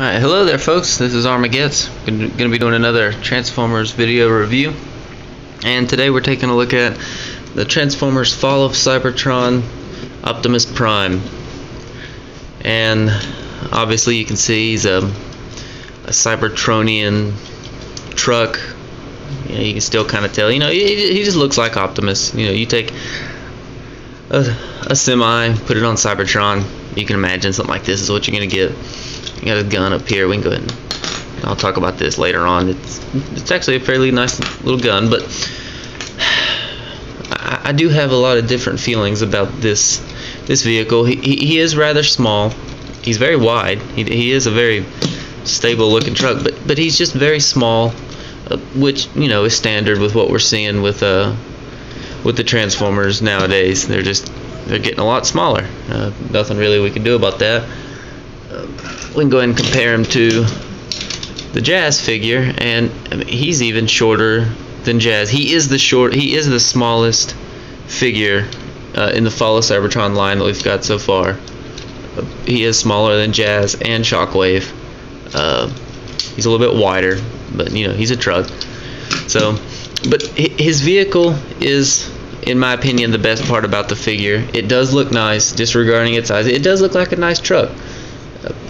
Alright, hello there folks, this is Armageddon. Going to be doing another Transformers video review. And today we're taking a look at the Transformers Fall of Cybertron Optimus Prime. And obviously you can see he's a Cybertronian truck. You can still kind of tell, he just looks like Optimus. You take a semi, put it on Cybertron, you can imagine something like this is what you're going to get. You got a gun up here. We can go ahead and I'll talk about this later on. It's actually a fairly nice little gun, but I do have a lot of different feelings about this vehicle. He is rather small. He's very wide. He is a very stable looking truck, but he's just very small, which is standard with what we're seeing with the Transformers nowadays. They're getting a lot smaller. Nothing really we can do about that. We can go ahead and compare him to the Jazz figure, and he's even shorter than Jazz. He is the smallest figure in the Fall of Cybertron line that we've got so far. He is smaller than Jazz and Shockwave. He's a little bit wider, but he's a truck. But his vehicle is, in my opinion, the best part about the figure. It does look nice, disregarding its size. It does look like a nice truck.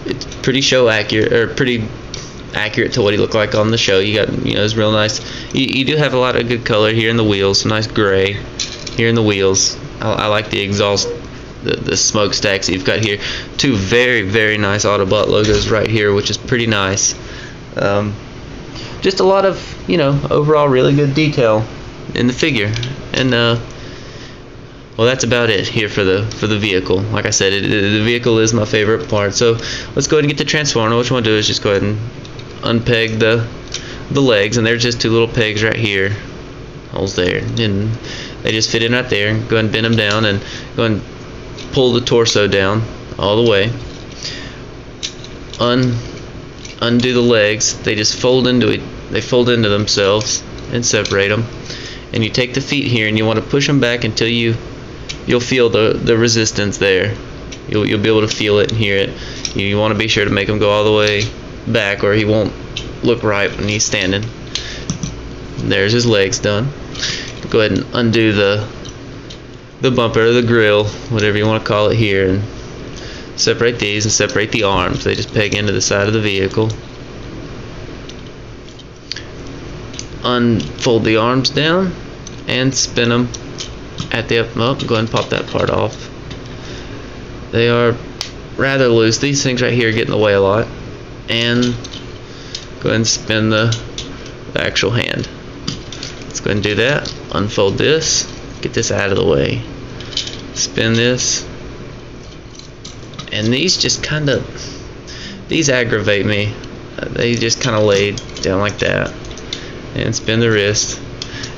It's pretty show accurate, or pretty accurate to what he looked like on the show. You got, it's real nice. You do have a lot of good color here in the wheels, some nice gray here in the wheels. I like the exhaust, the smokestacks you've got here. Two very, very nice Autobot logos right here, which is pretty nice. Just a lot of, overall really good detail in the figure. And well, that's about it here for the vehicle. Like I said, the vehicle is my favorite part. So let's go ahead and get the transformer. What you want to do is just go ahead and unpeg the legs, and there's just two little pegs right here, holes there, and they just fit in right there. Go ahead and bend them down, and go ahead and pull the torso down all the way. Undo the legs. They just fold into it. They fold into themselves and separate them. And you take the feet here, and you want to push them back until you'll feel the resistance there. You'll be able to feel it and hear it. You want to be sure to make him go all the way back, or he won't look right when he's standing. There's his legs done. Go ahead and undo the bumper, the grill, whatever you want to call it here, and separate these and separate the arms. They just peg into the side of the vehicle. Unfold the arms down and spin them at the up. Go ahead and pop that part off. They are rather loose. These things right here get in the way a lot. And go ahead and spin the actual hand. Let's go ahead and do that. Unfold this. Get this out of the way. Spin this. And these just these aggravate me. They just kind of lay down like that. And spin the wrist.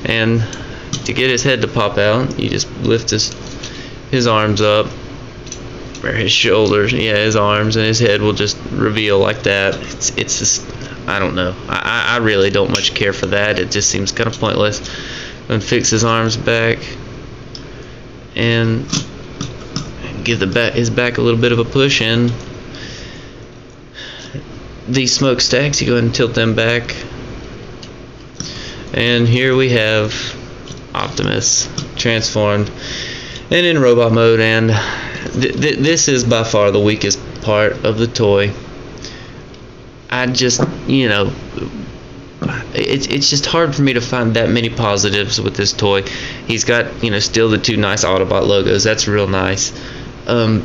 And to get his head to pop out, you just lift his arms up, or his shoulders, his arms, and his head will just reveal like that. It's just, I don't know. I really don't much care for that. It just seems kind of pointless. And fix his arms back, and give his back a little bit of a push in. These smokestacks, you go ahead and tilt them back. And here we have Optimus transformed and in robot mode, and this is by far the weakest part of the toy. I just, it's just hard for me to find that many positives with this toy. He's got, still the two nice Autobot logos. That's real nice. The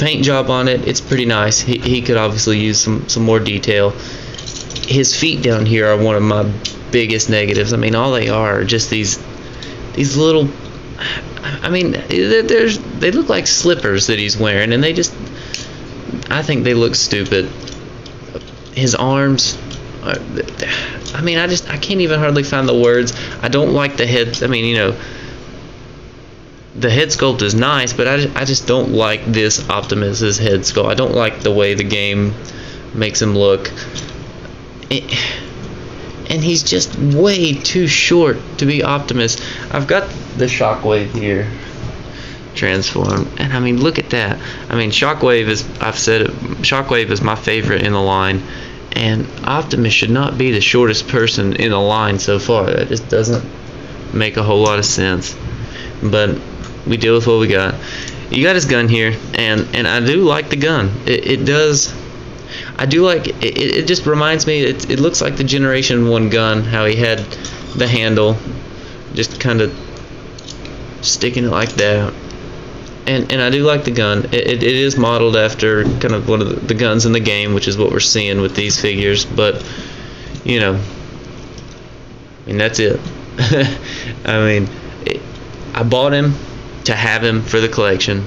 paint job on it, it's pretty nice. He could obviously use some more detail. His feet down here are one of my biggest negatives. I mean, all they are just these little, they look like slippers that he's wearing, and I think they look stupid. His arms are, I can't even hardly find the words. I don't like the head. The head sculpt is nice, but I just don't like this Optimus's head sculpt. I don't like the way the game makes him look. And he's just way too short to be Optimus. I've got the Shockwave here. transformed. And I mean, look at that. I mean, Shockwave is, I've said it, Shockwave is my favorite in the line, and Optimus should not be the shortest person in the line so far. That just doesn't make a whole lot of sense, but we deal with what we got. You got his gun here, and I do like the gun. It does. I do like it. It just reminds me. It looks like the Generation 1 gun. How he had the handle, just kind of sticking it like that. And I do like the gun. It is modeled after kind of one of the guns in the game, which is what we're seeing with these figures. But you know, I mean, that's it. I mean, I bought him to have him for the collection.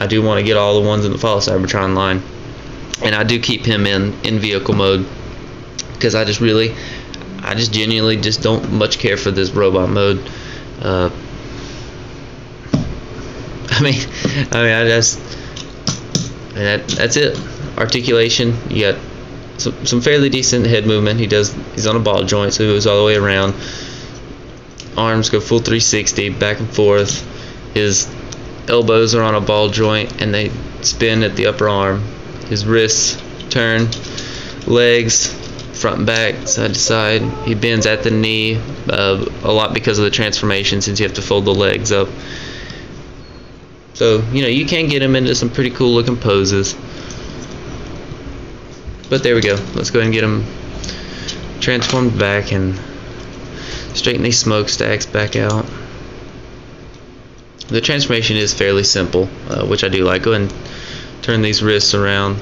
I do want to get all the ones in the Follow Cybertron line, and I do keep him in vehicle mode because I just genuinely just don't much care for this robot mode. That's it. Articulation, you got some fairly decent head movement. He's on a ball joint, so he moves all the way around. Arms go full 360 back and forth. His elbows are on a ball joint and they spin at the upper arm. His wrists turn, legs front and back, side to side. He bends at the knee a lot because of the transformation, since you have to fold the legs up. So you know, you can get him into some pretty cool looking poses. But there we go. Let's go ahead and get him transformed back and straighten these smokestacks back out. The transformation is fairly simple, which I do like. Go ahead and turn these wrists around.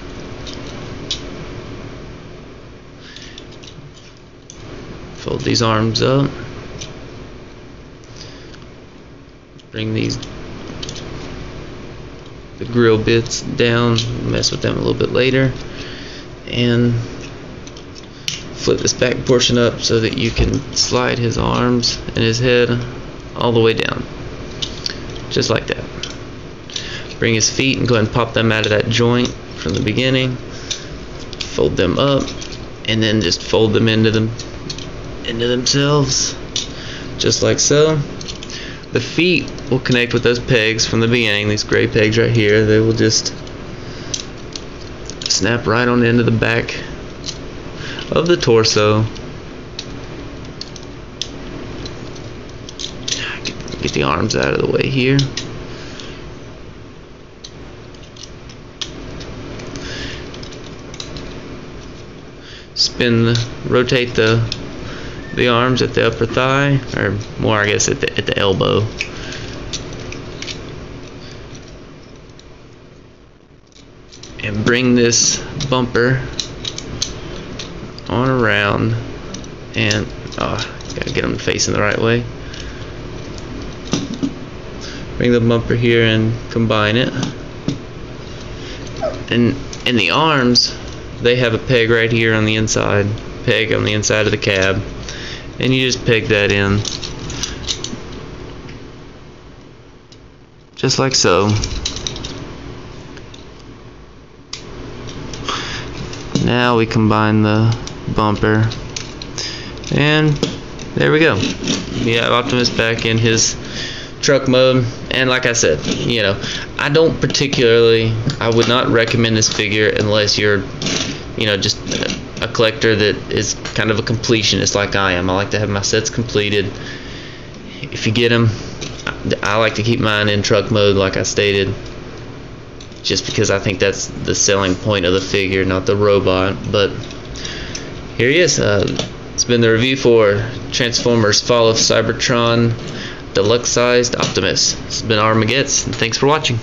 Fold these arms up. Bring the grill bits down. Mess with them a little bit later. And flip this back portion up so that you can slide his arms and his head all the way down, just like that. Bring his feet and go ahead and pop them out of that joint from the beginning. Fold them up and then just fold them into themselves, just like so. The feet will connect with those pegs from the beginning, these gray pegs right here. They will just snap right on into the back of the torso. Get the arms out of the way here. Rotate the arms at the upper thigh, or more, I guess, at the elbow. And bring this bumper on around, and gotta get them facing the right way. Bring the bumper here and combine it. And the arms, they have a peg right here on the inside, peg on the inside of the cab, and you just peg that in, just like so. Now we combine the bumper, and there we go. We have Optimus back in his truck mode. And like I said, you know, I would not recommend this figure unless you're, you know, just a collector that is kind of a completionist like I am. I like to have my sets completed. If you get them, I like to keep mine in truck mode, like I stated, just because I think that's the selling point of the figure, not the robot. But here he is. It's been the review for Transformers Fall of Cybertron Deluxe Sized Optimus. This has been Armageddon, and thanks for watching.